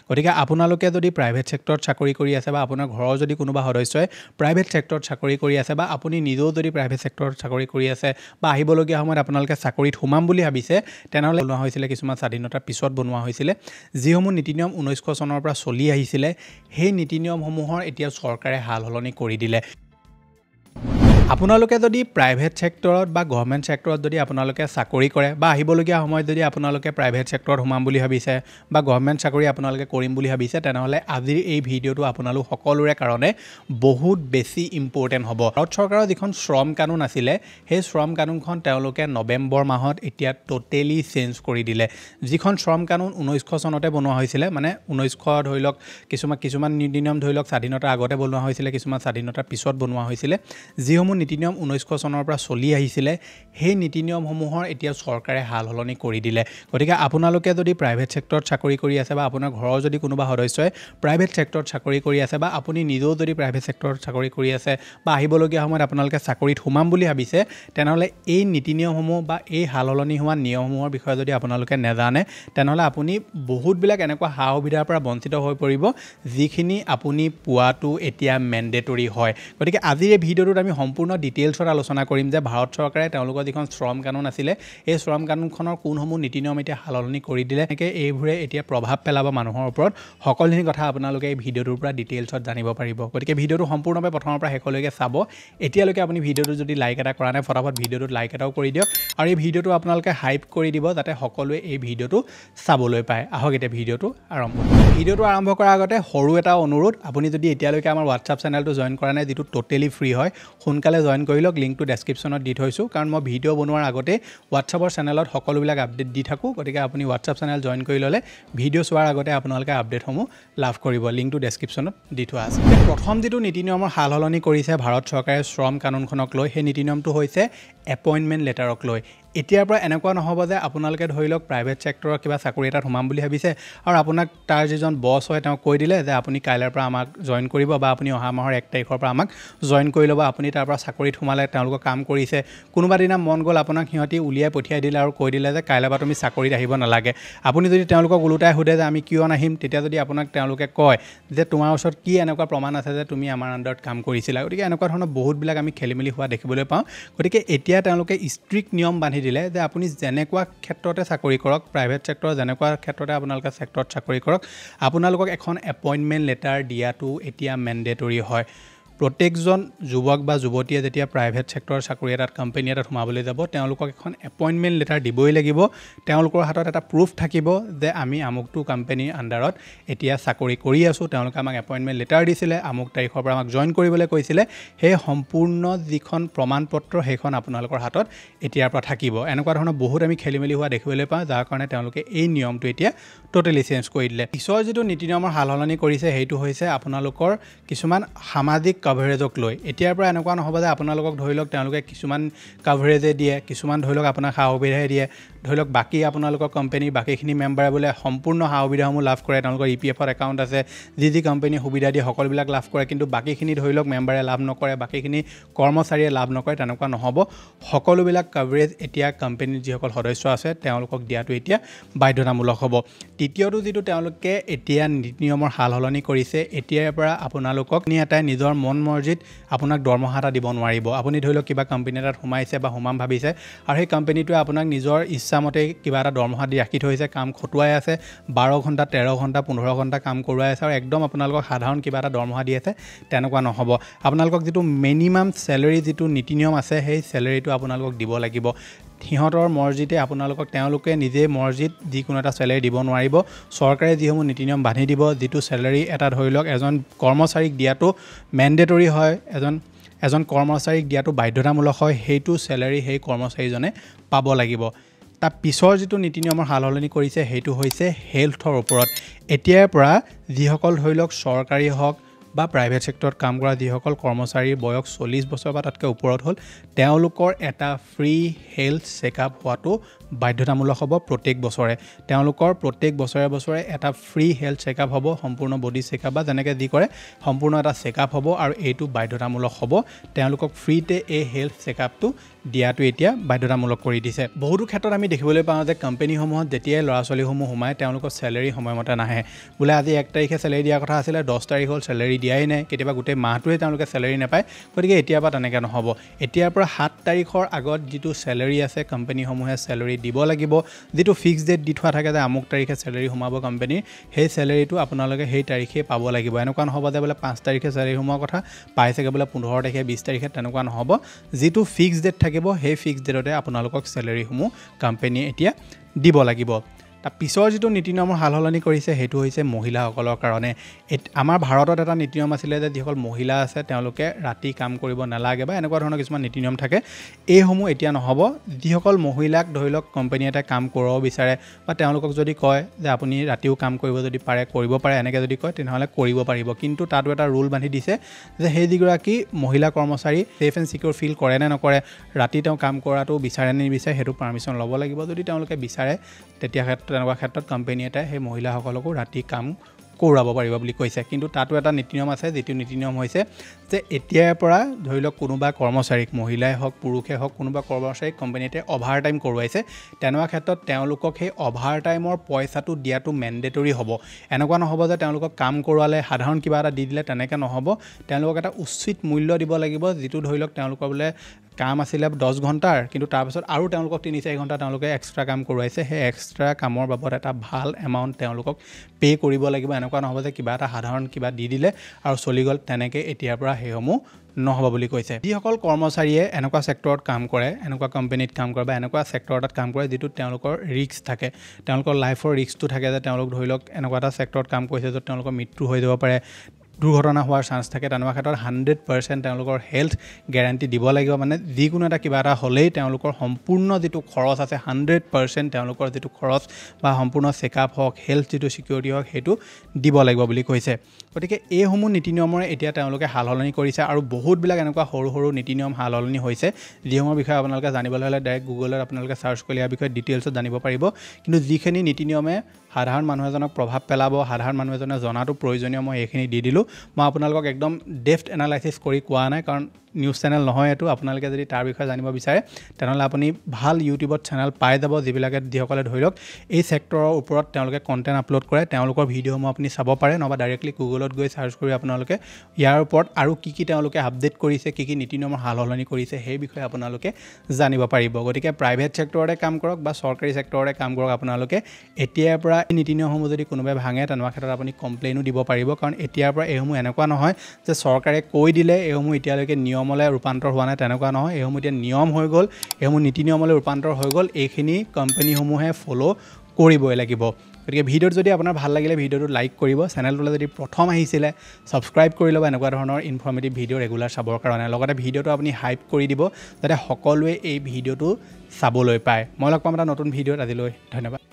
গতিকে আপোনালোকে যদি প্ৰাইভেট সেক্টৰত চাকৰি কৰি আছে বা আপোনাৰ ঘৰৰ যদি কোনোবা সদস্যই প্ৰাইভেট সেক্টৰত চাকৰি কৰি আছে বা আপুনি নিজেও যদি প্ৰাইভেট সেক্টৰত চাকৰি কৰি আছে বা আহিবলগীয়া সময়ত আপোনালোকে চাকৰিত সোমাম বুলি ভাবিছে তেনেহ'লে বনোৱা হৈছিলে কিছুমান স্বাধীনতাৰ পিছত বনোৱা হৈছিলে যিসমূহ নীতি নিয়ম 1900 চনৰ পৰা চলি আহিছিলে সেই নীতি নিয়মসমূহৰ এতিয়া চৰকাৰে হাল সলনি কৰি দিলে আপোনালোকে যদি প্ৰাইভেট সেক্টৰত বা গভৰ্ণমেণ্ট সেক্টৰত যদি আপোনালোকে চাকৰি কৰে বা আহিবলগীয়া সময়ত যদি আপোনালোকে প্ৰাইভেট সেক্টৰত সোমাম বুলি ভাবিছে বা গভৰ্ণমেণ্ট চাকৰি আপোনালোকে কৰিম বুলি ভাবিছে তেনেহ'লে আজিৰ এই ভিডিঅ'টো আপোনালোক সকলোৰে কাৰণে বহুত বেছি ইম্পৰ্টেণ্ট হ'ব ভাৰত চৰকাৰৰ যিখন শ্ৰম কানুন আছিলে সেই শ্ৰম কানুনখন তেওঁলোকে নৱেম্বৰ মাহত এতিয়া টোটেলি চেঞ্জ কৰি দিলে যিখন শ্ৰম কানুন 1900 চনতে বনোৱা হৈছিলে মানে 1900 ধৰি লওক কিছুমান নীতি নিয়ম ধৰি লওক স্বাধীনতাৰ আগতে বনোৱা হৈছিলে কিছুমান স্বাধীনতাৰ পিছত বনোৱা হৈছিলে যিসমূহ নীতি নিয়ম 1900 চনৰ পৰা চলি আহিছিলে সেই নীতি নিয়মসমূহৰ এতিয়া চৰকাৰে হাল সলনি কৰি দিলে গতিকে আপোনালোকে যদি প্ৰাইভেট সেক্টৰত চাকৰি কৰি আছে বা আপোনাৰ ঘৰৰ যদি কোনোবা সদস্যই প্ৰাইভেট সেক্টৰত চাকৰি কৰি আছে বা আপুনি নিজেও যদি প্ৰাইভেট সেক্টৰত চাকৰি কৰি আছে বা আহিবলগীয়া সময়ত আপোনালোকে চাকৰিত সোমাম বুলি ভাবিছে তেনেহ'লে এই নীতি নিয়মসমূহ বা এই হাল সলনি হোৱা নিয়মসমূহৰ বিষয়ে যদি আপোনালোকে নেজানে তেনেহ'লে আপুনি বহুতবিলাক এনেকুৱা সা সুবিধাৰ পৰা বঞ্চিত হৈ পৰিব যিখিনি আপুনি পোৱাটো এতিয়া মেণ্ডেটৰী হয় গতিকে আজিৰ এই ভিডিঅ'টোত আমি সম্পূৰ্ণ ডিটেইলছত আলোচনা কৰিম যে ভাৰত চৰকাৰে তেওঁলোকৰ যিখন শ্ৰম কানুন আছিলে এই শ্ৰম কানুনখনৰ কোনসমূহ নীতি নিয়ম এতিয়া সলনি কৰি দিলে এনেকৈ এইবোৰে এতিয়া প্ৰভাৱ পেলাব মানুহৰ ওপৰত সকলোখিনি কথা আপোনালোকে এই ভিডিঅ'টোৰ পৰা ডিটেইলছত জানিব পাৰিব গতিকে ভিডিঅ'টো সম্পূৰ্ণভাৱে প্ৰথমৰ পৰা শেষলৈকে চাব এতিয়ালৈকে আপুনি ভিডিঅ'টো যদি লাইক এটা কৰা নাই ফটাফট ভিডিঅ'টোত লাইক এটাও কৰি দিয়ক আৰু এই ভিডিঅ'টো আপোনালোকে হাইপ কৰি দিব যাতে সকলোৱে এই ভিডিঅ'টো চাবলৈ পায় আহক এতিয়া ভিডিঅ'টো আৰম্ভ কৰাৰ আগতে সৰু এটা অনুৰোধ আপুনি যদি এতিয়ালৈকে আমাৰ হোৱাটছআপ চেনেলটো জইন কৰা নাই যিটো টোটেলি ফ্ৰী হয় সোনকালে জইন কৰি লওক লিংকটো ডেছক্ৰিপশ্যনত দি থৈছোঁ কাৰণ মই ভিডিঅ' বনোৱাৰ আগতে হোৱাটছআপৰ চেনেলত সকলোবিলাক আপডেট দি থাকোঁ গতিকে আপুনি হোৱাটছআপ চেনেল জইন কৰি ল'লে ভিডিঅ' চোৱাৰ আগতে আপোনালোকে আপডেটসমূহ লাভ কৰিব লিংকটো ডেছক্ৰিপশ্যনত দি থোৱা আছে প্ৰথম যিটো নীতি নিয়মৰ সাল সলনি কৰিছে ভাৰত চৰকাৰে শ্ৰম কানুনখনক লৈ সেই নীতি নিয়মটো হৈছে এপইণ্টমেণ্ট লেটাৰক লৈ এতিয়াৰ পৰা এনেকুৱা নহ'ব যে আপোনালোকে ধৰি লওক প্ৰাইভেট ছেক্টৰৰ কিবা চাকৰি এটাত সোমাম বুলি ভাবিছে আৰু আপোনাক তাৰ যিজন বছ হয় তেওঁ কৈ দিলে যে আপুনি কাইলৈৰ পৰা আমাক জইন কৰিব বা আপুনি অহা মাহৰ 1 তাৰিখৰ পৰা আমাক জইন কৰি ল'ব আপুনি তাৰ পৰা চাকৰিত সোমালে তেওঁলোকৰ কাম কৰিছে কোনোবা দিনা মন গ'ল আপোনাক সিহঁতি উলিয়াই পঠিয়াই দিলে আৰু কৈ দিলে যে কাইলৈৰ পৰা তুমি চাকৰিত আহিব নালাগে আপুনি যদি তেওঁলোকক ওলোটাই সোধে যে আমি কিয় নাহিম তেতিয়া যদি আপোনাক তেওঁলোকে কয় যে তোমাৰ ওচৰত কি এনেকুৱা প্ৰমাণ আছে যে তুমি আমাৰ আণ্ডাৰত কাম কৰিছিলা গতিকে এনেকুৱা ধৰণৰ বহুতবিলাক আমি খেলিমেলি হোৱা দেখিবলৈ পাওঁ গতিকে এতিয়া তেওঁলোকে ষ্ট্ৰিক্ট নিয়ম বান্ধি দিলে যে আপুনি যেনেকুৱা ক্ষেত্ৰতে চাকৰি কৰক প্ৰাইভেট ছেক্টৰ যেনেকুৱা ক্ষেত্ৰতে আপোনালোকে ছেক্টৰত চাকৰি কৰক আপোনালোকক এখন এপইণ্টমেণ্ট লেটাৰ দিয়াটো এতিয়া মেণ্ডেটৰী হয় প্ৰত্যেকজন যুৱক বা যুৱতীয়ে যেতিয়া প্ৰাইভেট ছেক্টৰৰ চাকৰি এটাত কোম্পানী এটাত সোমাবলৈ যাব তেওঁলোকক এখন এপইণ্টমেণ্ট লেটাৰ দিবই লাগিব তেওঁলোকৰ হাতত এটা প্ৰুফ থাকিব যে আমি আমুকটো কোম্পানীৰ আণ্ডাৰত এতিয়া চাকৰি কৰি আছোঁ তেওঁলোকে আমাক এপইণ্টমেণ্ট লেটাৰ দিছিলে আমুক তাৰিখৰ পৰা আমাক জইন কৰিবলৈ কৈছিলে সেই সম্পূৰ্ণ যিখন প্ৰমাণ পত্ৰ সেইখন আপোনালোকৰ হাতত এতিয়াৰ পৰা থাকিব এনেকুৱা ধৰণৰ বহুত আমি খেলিমেলি হোৱা দেখিবলৈ পাওঁ যাৰ কাৰণে তেওঁলোকে এই নিয়মটো এতিয়া টোটেলি চেঞ্জ কৰি দিলে পিছৰ যিটো নীতি নিয়মৰ সাল সলনি কৰিছে সেইটো হৈছে আপোনালোকৰ কিছুমান সামাজিক কভাৰেজক লৈ এতিয়াৰ পৰা এনেকুৱা নহ'ব যে আপোনালোকক ধৰি লওক তেওঁলোকে কিছুমান কভাৰেজে দিয়ে কিছুমান ধৰি লওক আপোনাক সা সুবিধাহে দিয়ে ধৰি লওক বাকী আপোনালোকৰ কোম্পানীৰ বাকীখিনি মেম্বাৰে বোলে সম্পূৰ্ণ সা সুবিধাসমূহ লাভ কৰে তেওঁলোকৰ EPF-ৰ একাউণ্ট আছে যি কোম্পানীয়ে সুবিধা দিয়ে সকলোবিলাক লাভ কৰে কিন্তু বাকীখিনি ধৰি লওক মেম্বাৰে লাভ নকৰে বাকীখিনি কৰ্মচাৰীয়ে লাভ নকৰে তেনেকুৱা নহ'ব সকলোবিলাক কভাৰেজ এতিয়া কোম্পানীৰ যিসকল সদস্য আছে তেওঁলোকক দিয়াটো এতিয়া বাধ্যতামূলক হ'ব তৃতীয়টো যিটো তেওঁলোকে এতিয়া নীতি নিয়মৰ সাল সলনি কৰিছে এতিয়াৰ পৰা আপোনালোকক এটাই নিজৰ মন মৰ্জিত আপোনাক দৰমহা এটা দিব নোৱাৰিব আপুনি ধৰি লওক কিবা কোম্পানী এটাত সোমাইছে বা সোমাম ভাবিছে আৰু সেই কোম্পানীটোৱে আপোনাক নিজৰ ইচ্ছামতে কিবা এটা দৰমহা দি ৰাখি থৈছে কাম খটুৱাই আছে 12 ঘণ্টা 13 ঘণ্টা 15 ঘণ্টা কাম কৰোৱাই আছে আৰু একদম আপোনালোকক সাধাৰণ কিবা এটা দৰমহা দি আছে তেনেকুৱা নহ'ব আপোনালোকক যিটো মিনিমাম চেলেৰি যিটো নীতি নিয়ম আছে সেই চেলেৰিটো আপোনালোকক দিব লাগিব সিহঁতৰ মৰ্জিতে আপোনালোকক তেওঁলোকে নিজে মৰ্জিত যিকোনো এটা চেলেৰি দিব নোৱাৰিব চৰকাৰে যিসমূহ নীতি নিয়ম বান্ধি দিব যিটো চেলেৰি এটা ধৰি লওক এজন কৰ্মচাৰীক দিয়াটো মেণ্ডেটৰী হয় এজন কৰ্মচাৰীক দিয়াটো বাধ্যতামূলক হয় সেইটো চেলেৰি সেই কৰ্মচাৰীজনে পাব লাগিব তাৰ পিছৰ যিটো নীতি নিয়মৰ সাল সলনি কৰিছে সেইটো হৈছে হেল্থৰ ওপৰত এতিয়াৰ পৰা যিসকল ধৰি লওক চৰকাৰী হওক বা প্ৰাইভেট ছেক্টৰত কাম কৰা যিসকল কৰ্মচাৰীৰ বয়স 40 বছৰ বা তাতকৈ ওপৰত হ'ল তেওঁলোকৰ এটা ফ্ৰী হেল্থ চেকআপ হোৱাটো বাধ্যতামূলক হ'ব প্ৰত্যেক বছৰে তেওঁলোকৰ প্ৰত্যেক বছৰে এটা ফ্ৰী হেল্থ চেকআপ হ'ব সম্পূৰ্ণ বডি চেকআপ বা যেনেকৈ যি কৰে সম্পূৰ্ণ এটা চেকআপ হ'ব আৰু এইটো বাধ্যতামূলক হ'ব তেওঁলোকক ফ্ৰীতে এই হেল্থ চেকআপটো দিয়াটো এতিয়া বাধ্যতামূলক কৰি দিছে বহুতো ক্ষেত্ৰত আমি দেখিবলৈ পাওঁ যে কোম্পানীসমূহত যেতিয়াই ল'ৰা ছোৱালীসমূহ সোমায় তেওঁলোকৰ চেলেৰি সময়মতে নাহে বোলে আজি 1 তাৰিখে চেলেৰি দিয়াৰ কথা আছিলে 10 তাৰিখ হ'ল চেলেৰি দিয়াই নাই কেতিয়াবা গোটেই মাহটোৱে তেওঁলোকে চেলেৰি নাপায় গতিকে এতিয়াৰ পৰা তেনেকৈ নহ'ব এতিয়াৰ পৰা 7 তাৰিখৰ আগত যিটো চেলেৰি আছে কোম্পানীসমূহে চেলেৰি দিব লাগিব যিটো ফিক্স ডেট দি থোৱা থাকে যে আমুক তাৰিখে চেলেৰি সোমাব কোম্পানীৰ সেই চেলেৰিটো আপোনালোকে সেই তাৰিখে পাব লাগিব এনেকুৱা নহ'ব যে বোলে 5 তাৰিখে চেলেৰি সোমোৱাৰ কথা পাইছেগে বোলে 15 তাৰিখে 20 তাৰিখে তেনেকুৱা নহ'ব যিটো ফিক্স ডেট থাকিব সেই ফিক্স ডেটতে আপোনালোকক চেলেৰিসমূহ কোম্পানীয়ে এতিয়া দিব লাগিব তাৰ পিছৰ যিটো নীতি নিয়মৰ সালসলনি কৰিছে সেইটো হৈছে মহিলাসকলৰ কাৰণে আমাৰ ভাৰতত এটা নীতি নিয়ম আছিলে যে যিসকল মহিলা আছে তেওঁলোকে ৰাতি কাম কৰিব নালাগে বা এনেকুৱা ধৰণৰ কিছুমান নীতি নিয়ম থাকে এইসমূহ এতিয়া নহ'ব যিসকল মহিলাক ধৰি লওক কোম্পানী এটা কাম কৰাব বিচাৰে বা তেওঁলোকক যদি কয় যে আপুনি ৰাতিও কাম কৰিব যদি পাৰে কৰিব পাৰে এনেকৈ যদি কয় তেনেহ'লে কৰিব পাৰিব কিন্তু তাতো এটা ৰুল বান্ধি দিছে যে সেই যিগৰাকী মহিলা কৰ্মচাৰী ছেফ এণ্ড চিকিউৰ ফিল কৰে নে নকৰে ৰাতি তেওঁ কাম কৰাটো বিচাৰে নে নিবিচাৰে সেইটো পাৰ্মিশ্যন ল'ব লাগিব যদি তেওঁলোকে বিচাৰে তেতিয়া তেনেকুৱা ক্ষেত্ৰত কোম্পানী এটাই সেই মহিলাসকলকো ৰাতি কাম কৰাব পাৰিব বুলি কৈছে কিন্তু তাতো এটা নীতি নিয়ম আছে যিটো নীতি নিয়ম হৈছে যে এতিয়াৰ পৰা ধৰি লওক কোনোবা কৰ্মচাৰীক মহিলাই হওক পুৰুষে হওক কোনোবা কৰ্মচাৰীক কোম্পানীতে অভাৰ টাইম কৰোৱাইছে তেনেকুৱা ক্ষেত্ৰত তেওঁলোকক সেই অভাৰ টাইমৰ পইচাটো দিয়াটো মেণ্ডেটৰী হ'ব এনেকুৱা নহ'ব যে তেওঁলোকক কাম কৰোৱালে সাধাৰণ কিবা এটা দি দিলে তেনেকৈ নহ'ব তেওঁলোকক এটা উচিত মূল্য দিব লাগিব যিটো ধৰি লওক তেওঁলোকৰ বোলে কাম আছিলে 10 ঘণ্টাৰ কিন্তু তাৰপিছত আৰু তেওঁলোকক 3-4 ঘণ্টা তেওঁলোকে এক্সট্ৰা কাম কৰোৱাইছে সেই এক্সট্ৰা কামৰ বাবদ এটা ভাল এমাউণ্ট তেওঁলোকক পে' কৰিব লাগিব এনেকুৱা নহ'ব যে কিবা এটা সাধাৰণ কিবা দি দিলে আৰু চলি গ'ল তেনেকৈ এতিয়াৰ পৰা সেইসমূহ নহ'ব বুলি কৈছে যিসকল কৰ্মচাৰীয়ে এনেকুৱা ছেক্টৰত কাম কৰে এনেকুৱা কোম্পানীত কাম কৰে বা এনেকুৱা ছেক্টৰ এটাত কাম কৰে যিটোত তেওঁলোকৰ ৰিস্ক থাকে তেওঁলোকৰ লাইফৰ ৰিস্কটো থাকে যে তেওঁলোক ধৰি লওক এনেকুৱা এটা ছেক্টৰত কাম কৰিছে য'ত তেওঁলোকৰ মৃত্যু হৈ যাব পাৰে দুৰ্ঘটনা হোৱাৰ চান্স থাকে তেনেকুৱা ক্ষেত্ৰত 100% তেওঁলোকৰ হেল্থ গ্যাৰান্টি দিব লাগিব মানে যিকোনো এটা কিবা এটা হ'লেই তেওঁলোকৰ সম্পূৰ্ণ যিটো খৰচ আছে 100% তেওঁলোকৰ যিটো খৰচ বা সম্পূৰ্ণ চেকআপ হওক হেল্থ যিটো সিকিউৰিটি হওক সেইটো দিব লাগিব বুলি কৈছে গতিকে এইসমূহ নীতি নিয়মৰে এতিয়া তেওঁলোকে সালসলনি কৰিছে আৰু বহুতবিলাক এনেকুৱা সৰু সৰু নীতি নিয়ম সালসলনি হৈছে যিসমূহৰ বিষয়ে আপোনালোকে জানিবলৈ হ'লে ডাইৰেক্ট গুগলত আপোনালোকে সাৰ্চ কৰি ইয়াৰ বিষয়ে ডিটেইলছত জানিব পাৰিব কিন্তু যিখিনি নীতি নিয়মে সাধাৰণ মানুহ এজনক প্ৰভাৱ পেলাব সাধাৰণ মানুহ এজনে জনাটো প্ৰয়োজনীয় মই এইখিনি দি দিলোঁ মই আপোনালোকক একদম ডেফট এনালাইচিছ কৰি কোৱা নাই কাৰণ নিউজ চেনেল নহয় এইটো আপোনালোকে যদি তাৰ বিষয়ে জানিব বিচাৰে তেনেহ'লে আপুনি ভাল ইউটিউবত চেনেল পাই যাব যিসকলে ধৰি লওক এই ছেক্টৰৰ ওপৰত তেওঁলোকে কণ্টেণ্ট আপলোড কৰে তেওঁলোকৰ ভিডিঅ'সমূহ আপুনি চাব পাৰে নহবা ডাইৰেক্টলি গুগলত গৈ চাৰ্চ কৰি আপোনালোকে ইয়াৰ ওপৰত আৰু কি তেওঁলোকে আপডেট কৰিছে কি নীতি নিয়মৰ সালসলনি কৰিছে সেই বিষয়ে আপোনালোকে জানিব পাৰিব গতিকে প্ৰাইভেট ছেক্টৰতে কাম কৰক বা চৰকাৰী ছেক্টৰতে কাম কৰক আপোনালোকে এতিয়াৰ পৰা এই নীতি নিয়মসমূহ যদি কোনোবাই ভাঙে তেনেকুৱা ক্ষেত্ৰত আপুনি কমপ্লেইনো দিব পাৰিব কাৰণ এতিয়াৰ পৰা এইসমূহ এনেকুৱা নহয় যে চৰকাৰে কৈ দিলে এইসমূহ এতিয়ালৈকে নিয়মলৈ ৰূপান্তৰ হোৱা নাই তেনেকুৱা নহয় এইসমূহ এতিয়া নিয়ম হৈ গ'ল এইসমূহ নীতি নিয়মলৈ ৰূপান্তৰ হৈ গ'ল এইখিনি কোম্পানীসমূহে ফ'ল' কৰিবই লাগিব গতিকে ভিডিঅ'টো যদি আপোনাৰ ভাল লাগিলে ভিডিঅ'টো লাইক কৰিব চেনেলটোলৈ যদি প্ৰথম আহিছিলে ছাবস্ক্ৰাইব কৰি ল'ব এনেকুৱা ধৰণৰ ইনফৰ্মেটিভ ভিডিঅ' ৰেগুলাৰ চাবৰ কাৰণে লগতে ভিডিঅ'টো আপুনি হাইপ কৰি দিব যাতে সকলোৱে এই ভিডিঅ'টো চাবলৈ পায় মই লগ পাম এটা নতুন ভিডিঅ'ত আজিলৈ ধন্যবাদ